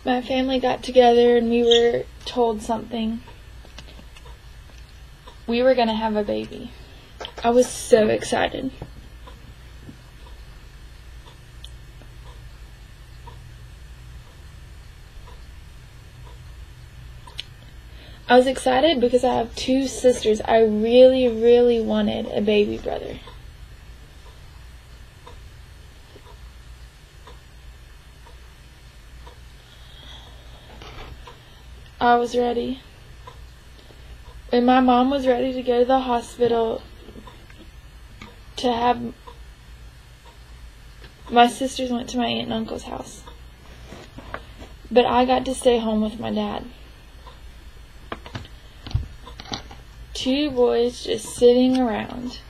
My family got together and we were told something. We were going to have a baby. I was so excited. I was excited because I have 2 sisters. I really, really wanted a baby brother. I was ready. When my mom was ready to go to the hospital to have, my sisters went to my aunt and uncle's house. But I got to stay home with my dad. 2 boys just sitting around.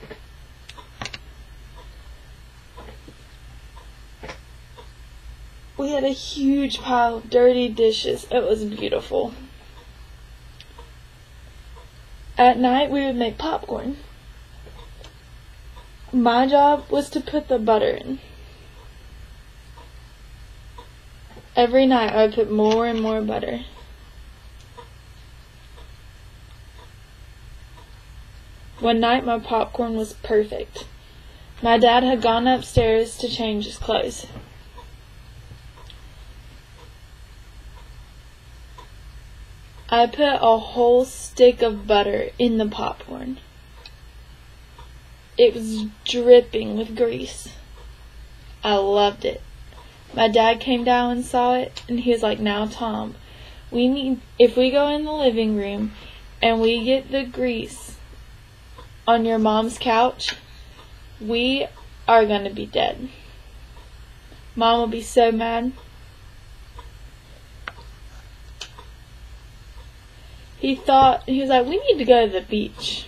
We had a huge pile of dirty dishes. It was beautiful. At night we would make popcorn. My job was to put the butter in. Every night I would put more and more butter. One night my popcorn was perfect. My dad had gone upstairs to change his clothes. I put a whole stick of butter in the popcorn. It was dripping with grease. I loved it. My dad came down and saw it, and he was like, "Now, Tom, if we go in the living room and we get the grease on your mom's couch, we are going to be dead. Mom will be so mad." He was like, "We need to go to the beach."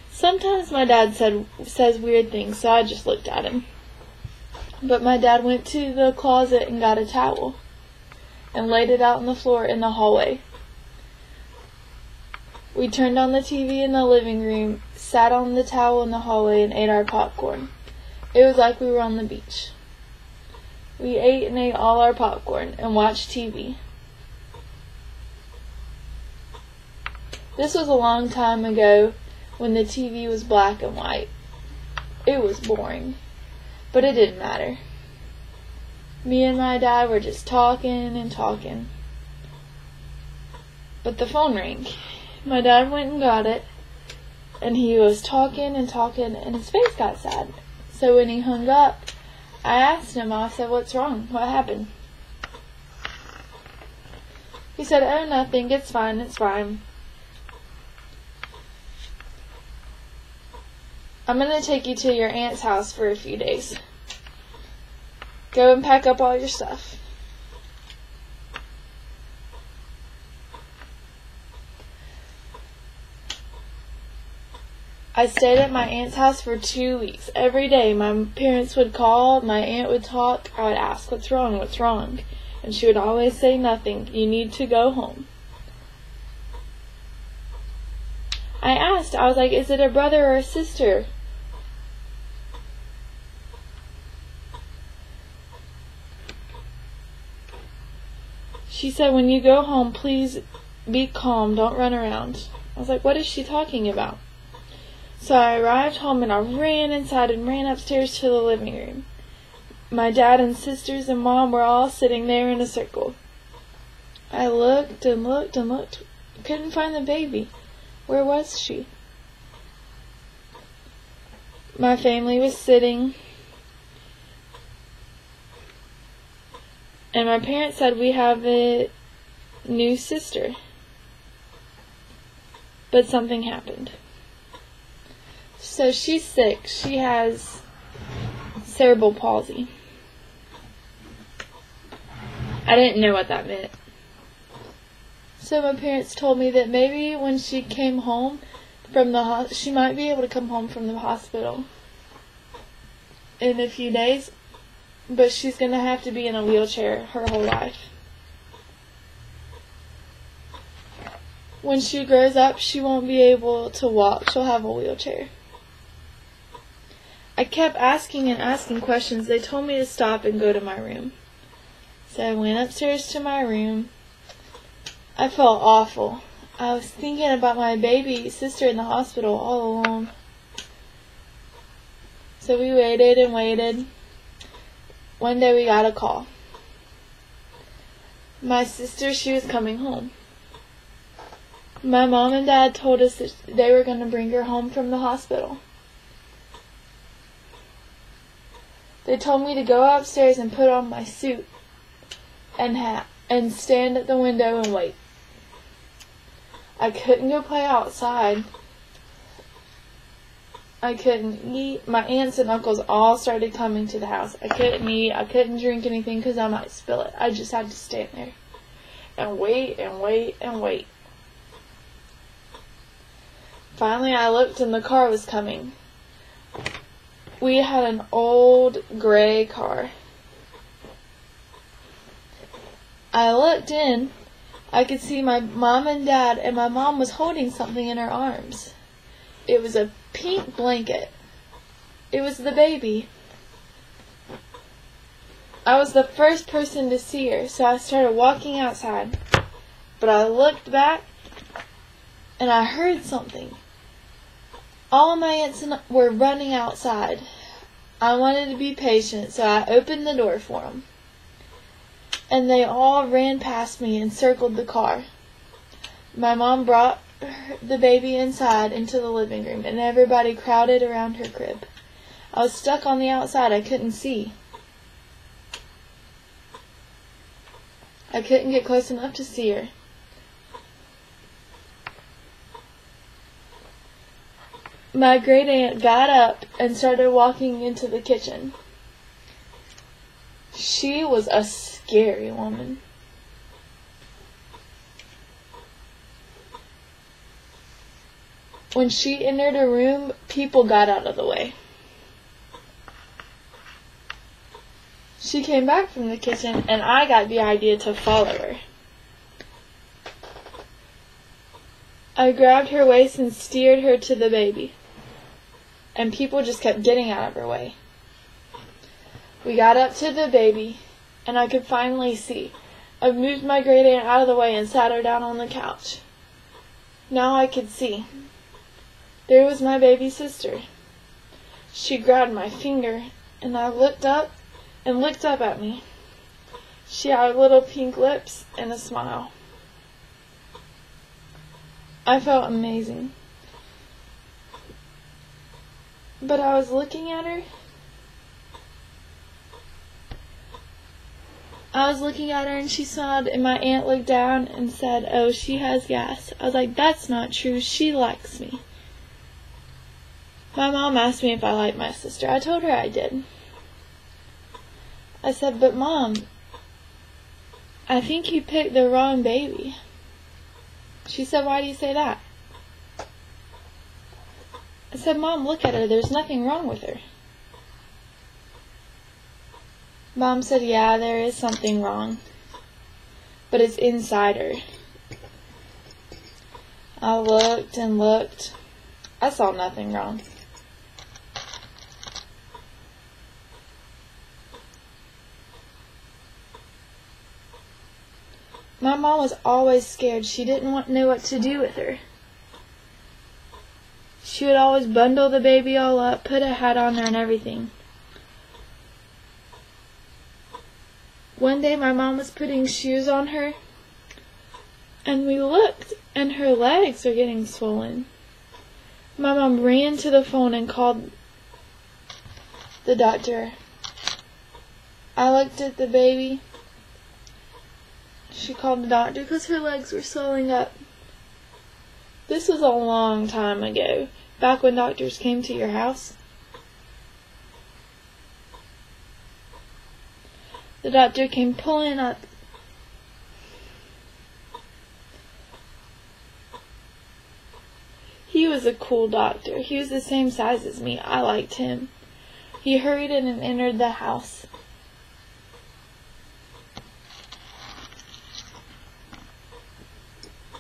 Sometimes my dad says weird things, so I just looked at him. But my dad went to the closet and got a towel and laid it out on the floor in the hallway. We turned on the TV in the living room, sat on the towel in the hallway, and ate our popcorn. It was like we were on the beach. We ate and ate all our popcorn and watched TV. This was a long time ago when the TV was black and white. It was boring, but it didn't matter. Me and my dad were just talking and talking. But the phone rang. My dad went and got it, and he was talking and talking, and his face got sad. So when he hung up, I asked him, I said, "What's wrong? What happened?" He said, "Oh, nothing. It's fine. It's fine. I'm going to take you to your aunt's house for a few days. Go and pack up all your stuff." I stayed at my aunt's house for 2 weeks. Every day my parents would call, my aunt would talk, I would ask, "What's wrong? What's wrong?" And she would always say, "Nothing. You need to go home." I asked, I was like, "Is it a brother or a sister?" She said, "When you go home, please be calm. Don't run around." I was like, "What is she talking about?" So I arrived home and I ran inside and ran upstairs to the living room. My dad and sisters and mom were all sitting there in a circle. I looked and looked and looked. Couldn't find the baby. Where was she? My family was sitting, and my parents said, "We have a new sister." But something happened. So she's sick. She has cerebral palsy. I didn't know what that meant. So my parents told me that maybe when she came home from she might be able to come home from the hospital in a few days, but she's going to have to be in a wheelchair her whole life. When she grows up, she won't be able to walk. She'll have a wheelchair. I kept asking and asking questions. They told me to stop and go to my room. So I went upstairs to my room. I felt awful. I was thinking about my baby sister in the hospital all alone. So we waited and waited. One day we got a call. My sister, she was coming home. My mom and dad told us that they were going to bring her home from the hospital. They told me to go upstairs and put on my suit and hat and stand at the window and wait. I couldn't go play outside. I couldn't eat. My aunts and uncles all started coming to the house. I couldn't eat. I couldn't drink anything because I might spill it. I just had to stand there and wait and wait and wait. Finally, I looked and the car was coming. We had an old gray car. I looked in. I could see my mom and dad, and my mom was holding something in her arms. It was a pink blanket. It was the baby. I was the first person to see her, so I started walking outside. But I looked back, and I heard something. All my aunts were running outside. I wanted to be patient, so I opened the door for them. And they all ran past me and circled the car. My mom brought the baby inside into the living room, and everybody crowded around her crib. I was stuck on the outside. I couldn't see. I couldn't get close enough to see her. My great aunt got up and started walking into the kitchen. She was a scary woman. When she entered a room, people got out of the way. She came back from the kitchen, and I got the idea to follow her. I grabbed her waist and steered her to the baby, and people just kept getting out of her way. We got up to the baby, and I could finally see. I moved my great aunt out of the way and sat her down on the couch. Now I could see. There was my baby sister. She grabbed my finger, and I looked up at me. She had little pink lips and a smile. I felt amazing. But I was looking at her. And she smiled, and my aunt looked down and said, "Oh, she has gas." I was like, "That's not true. She likes me." My mom asked me if I liked my sister. I told her I did. I said, "But Mom, I think you picked the wrong baby." She said, "Why do you say that?" I said, "Mom, look at her. There's nothing wrong with her." Mom said, "Yeah, there is something wrong, but it's inside her." I looked and looked. I saw nothing wrong. My mom was always scared. She didn't know what to do with her. She would always bundle the baby all up, put a hat on her and everything. One day my mom was putting shoes on her, and we looked, and her legs were getting swollen. My mom ran to the phone and called the doctor. I looked at the baby. She called the doctor because her legs were swelling up. This was a long time ago, back when doctors came to your house. The doctor came pulling up. He was a cool doctor. He was the same size as me. I liked him. He hurried in and entered the house.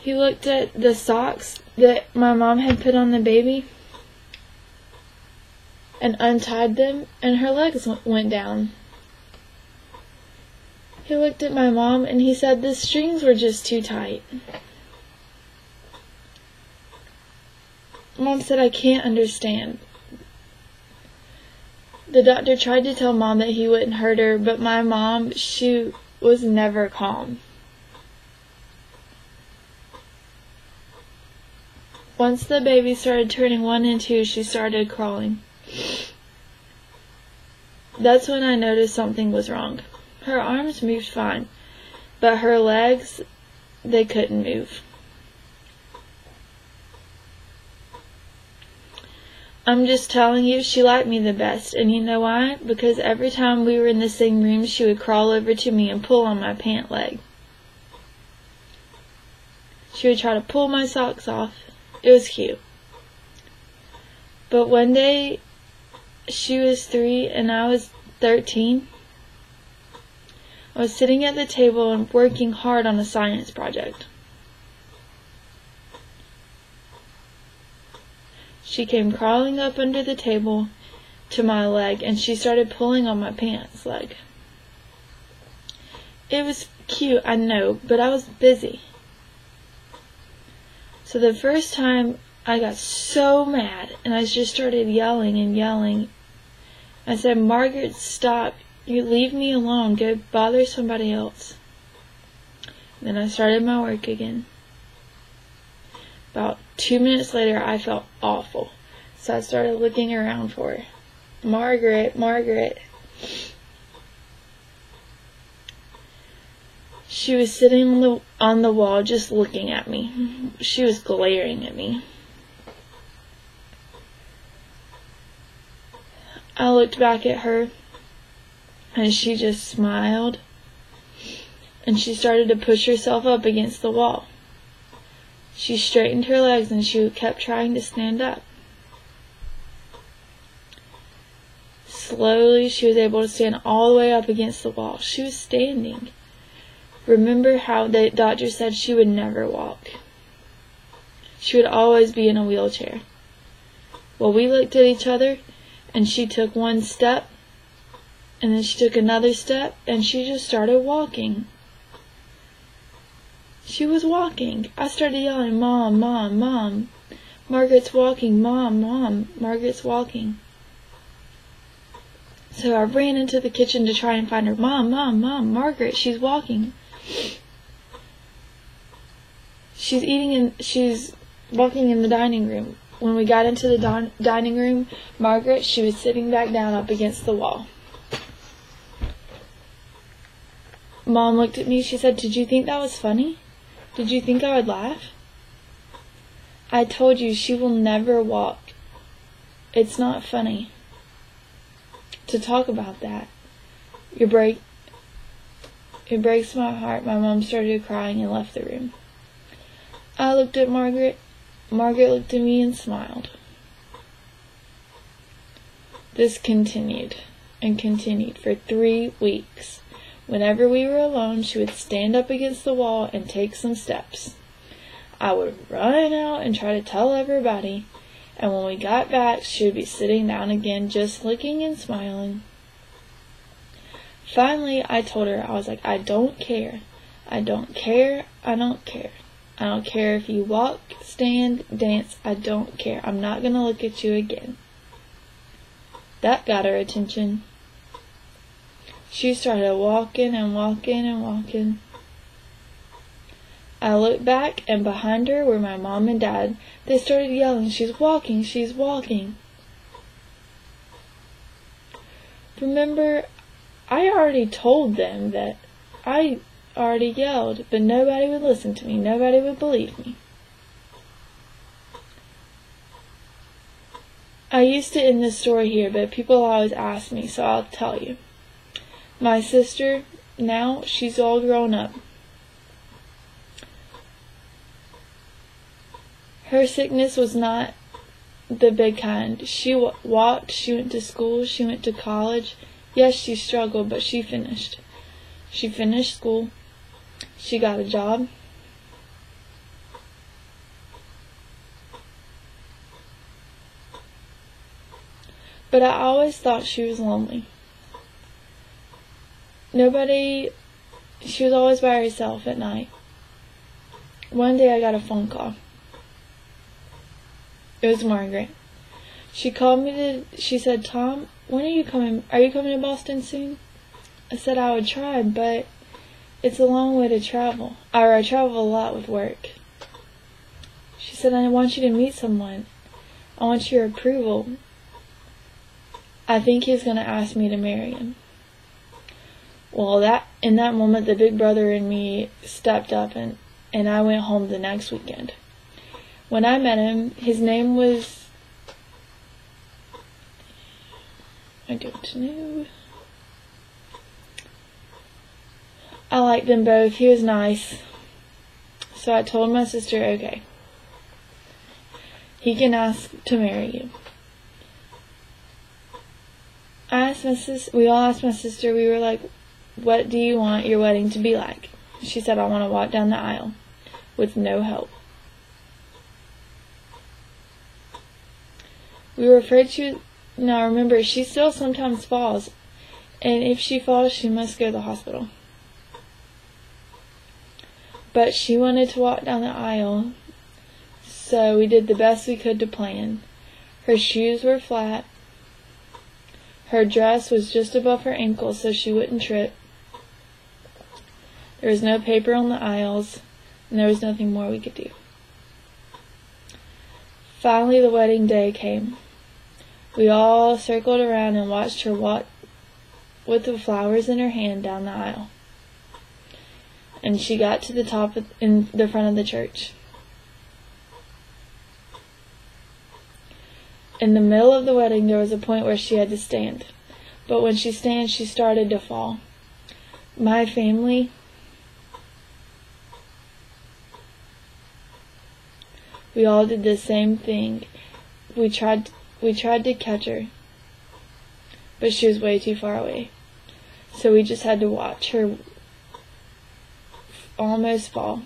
He looked at the socks that my mom had put on the baby and untied them, and her legs went down. He looked at my mom and he said the strings were just too tight. Mom said, I can't understand. The doctor tried to tell Mom that he wouldn't hurt her, but my mom, she was never calm. Once the baby started turning 1 and 2, she started crawling. That's when I noticed something was wrong. Her arms moved fine, but her legs, they couldn't move. I'm just telling you, she liked me the best, and you know why? Because every time we were in the same room, she would crawl over to me and pull on my pant leg. She would try to pull my socks off. It was cute. But one day, she was 3 and I was 13. I was sitting at the table and working hard on a science project. She came crawling up under the table to my leg and she started pulling on my pants leg. It was cute, I know, but I was busy. So the first time I got so mad and I just started yelling and yelling. I said, Margaret, stop. You leave me alone. Go bother somebody else. Then I started my work again. About 2 minutes later, I felt awful. So I started looking around for her. Margaret, Margaret. She was sitting on the wall just looking at me. She was glaring at me. I looked back at her and she just smiled and she started to push herself up against the wall. She straightened her legs and she kept trying to stand up. Slowly she was able to stand all the way up against the wall. She was standing. Remember how the doctor said she would never walk. She would always be in a wheelchair. Well, we looked at each other and she took 1 step and then she took another step and she just started walking. She was walking. I started yelling, Mom, Mom, Mom. Margaret's walking, Mom, Mom. Margaret's walking. So I ran into the kitchen to try and find her. Mom, Mom, Mom, Margaret, she's walking. She's walking in the dining room. When we got into the dining room, Margaret, she was sitting back down up against the wall. Mom looked at me. She said, did you think that was funny? Did you think I would laugh? I told you she will never walk. It's not funny to talk about that. It breaks my heart. My mom started crying and left the room. I looked at Margaret. Margaret looked at me and smiled. This continued and continued for 3 weeks. Whenever we were alone, she would stand up against the wall and take some steps. I would run out and try to tell everybody, and when we got back, she would be sitting down again, just looking and smiling. Finally, I told her, I was like, I don't care. I don't care. I don't care. I don't care if you walk, stand, dance. I don't care. I'm not going to look at you again. That got her attention. She started walking and walking and walking. I looked back, and behind her were my mom and dad. They started yelling, she's walking, she's walking. Remember, I already told them that I already yelled, but nobody would listen to me. Nobody would believe me. I used to end this story here, but people always ask me, so I'll tell you. My sister, now, she's all grown up. Her sickness was not the big kind. She walked, she went to school, she went to college. Yes, she struggled, but she finished. She finished school. She got a job. But I always thought she was lonely. Nobody she was always by herself at night. One day I got a phone call. It was Margaret. She called me she said, "Tom, when are you coming? Are you coming to Boston soon?" I said I would try, but it's a long way to travel. I travel a lot with work. She said, "I want you to meet someone. I want your approval. I think he's going to ask me to marry him." Well, in that moment, the big brother in me stepped up, and I went home the next weekend. When I met him, his name was, I don't know. I liked them both. He was nice. So I told my sister, okay, he can ask to marry you. We all asked my sister, we were like, "What do you want your wedding to be like?" She said, "I want to walk down the aisle with no help." We were afraid now remember, she still sometimes falls, and if she falls, she must go to the hospital. But she wanted to walk down the aisle, so we did the best we could to plan. Her shoes were flat. Her dress was just above her ankles so she wouldn't trip. There was no paper on the aisles, and there was nothing more we could do. Finally, the wedding day came. We all circled around and watched her walk with the flowers in her hand down the aisle. And she got to the top in the front of the church. In the middle of the wedding, there was a point where she had to stand. But when she stands, she started to fall. My family, we all did the same thing. We tried to catch her, but she was way too far away. So we just had to watch her almost fall.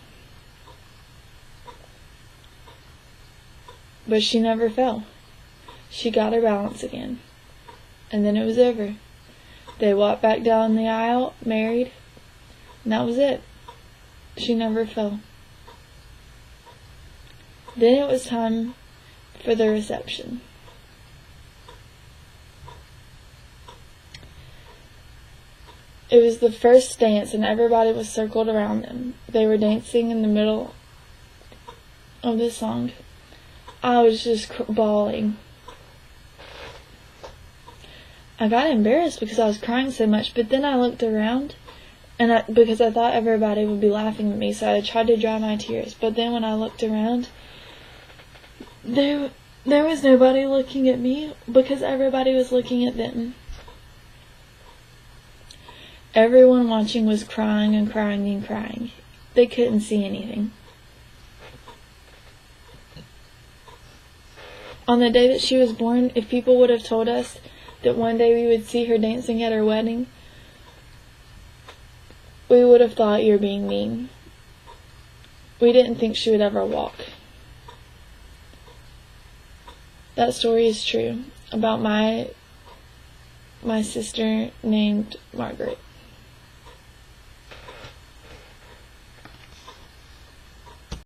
But she never fell. She got her balance again. And then it was over. They walked back down the aisle, married, and that was it. She never fell. Then it was time for the reception. It was the first dance, and everybody was circled around them. They were dancing in the middle of the song. I was just bawling. I got embarrassed because I was crying so much, but then I looked around, and because I thought everybody would be laughing at me, so I tried to dry my tears. But then when I looked around, there was nobody looking at me because everybody was looking at them. Everyone watching was crying and crying and crying. They couldn't see anything. On the day that she was born, if people would have told us that one day we would see her dancing at her wedding, we would have thought you're being mean. We didn't think she would ever walk. That story is true about my sister named Margaret.